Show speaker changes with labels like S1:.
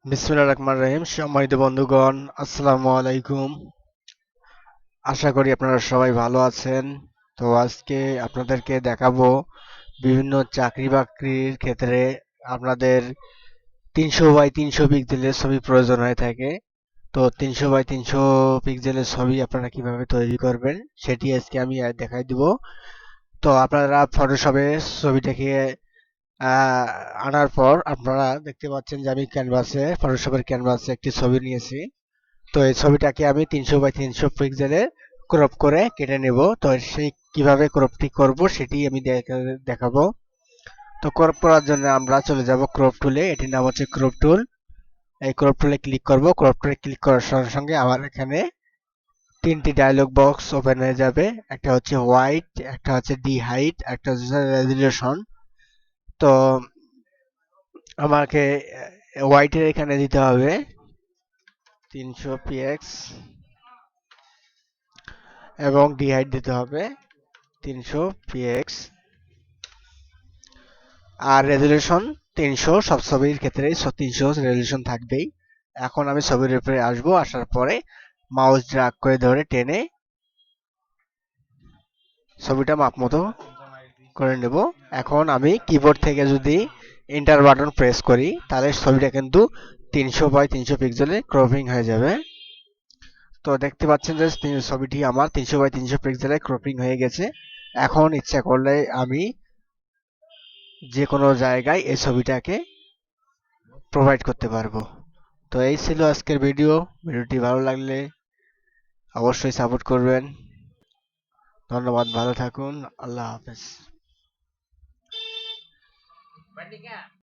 S1: বিসমিল্লাহির রহমানির রহিম। সম্মানিত বন্ধুগণ, আসসালামু আলাইকুম। আশা করি আপনারা সবাই ভালো আছেন। তো আজকে আপনাদেরকে দেখাবো বিভিন্ন চাকরি বাকরির ক্ষেত্রে আপনাদের 300 বাই 300 পিক্সেলের ছবি প্রয়োজন হয়ে থাকে। তো 300 বাই 300 পিক্সেলের ছবি আপনারা কিভাবে তৈরি করবেন সেটি আজকে আমি দেখাই দিব। তো আপনারা ফটোশপে ছবিটাকে আহ, আনার পর আপনারা দেখতে পাচ্ছেন যে আমি ফটোশপের ক্যানভাসে একটি ছবি নিয়েছি। তো এই ছবিটাকে আমি 300 বাই 300 পিক্সেলে ক্রপ করে কেটে নেব। তো সেই কিভাবে ক্রপটি করব সেটি আমি দেখাবো। তো ক্রপ করার জন্য আমরা চলে যাব ক্রপ টুলে। এটির নাম হচ্ছে ক্রপ টুল। এই ক্রপ টুলে ক্লিক করব। ক্রপ টুলে ক্লিক করার সঙ্গে সঙ্গে আমার এখানে তিনটি ডায়লগ বক্স ওপেন হয়ে যাবে। একটা হচ্ছে হোয়াইট, একটা হচ্ছে ডি হাইট, একটা হচ্ছে রেজুলেশন। তো আমাকে হোয়াইটের এখানে দিতে হবে 300 px এবং ডি হাইট দিতে হবে 300 px আর রেজুলেশন 300। সব ছবির ক্ষেত্রে 300 রেজুলেশন থাকবেই। এখন আমি ছবির উপরে আসবো। আসার পরে মাউস ড্র্যাগ করে ধরে টেনে ছবিটা মাপ মতো করে নেব। এখন আমি কিবোর্ড থেকে যদি এন্টার বাটন প্রেস করি তাহলে ছবিটা কিন্তু 300 বাই 300 পিক্সেলে ক্রপিং হয়ে যাবে। তো দেখতে পাচ্ছেন যে ছবিটি আমার 300 বাই 300 পিক্সেলে ক্রপিং হয়ে গেছে। এখন ইচ্ছা করলে আমি যে কোনো জায়গায় এই ছবিটাকে প্রোভাইড করতে পারবো। তো এই ছিল আজকের ভিডিওটি ভালো লাগলে অবশ্যই সাপোর্ট করবেন। ধন্যবাদ, ভালো থাকুন। আল্লাহ হাফেজ।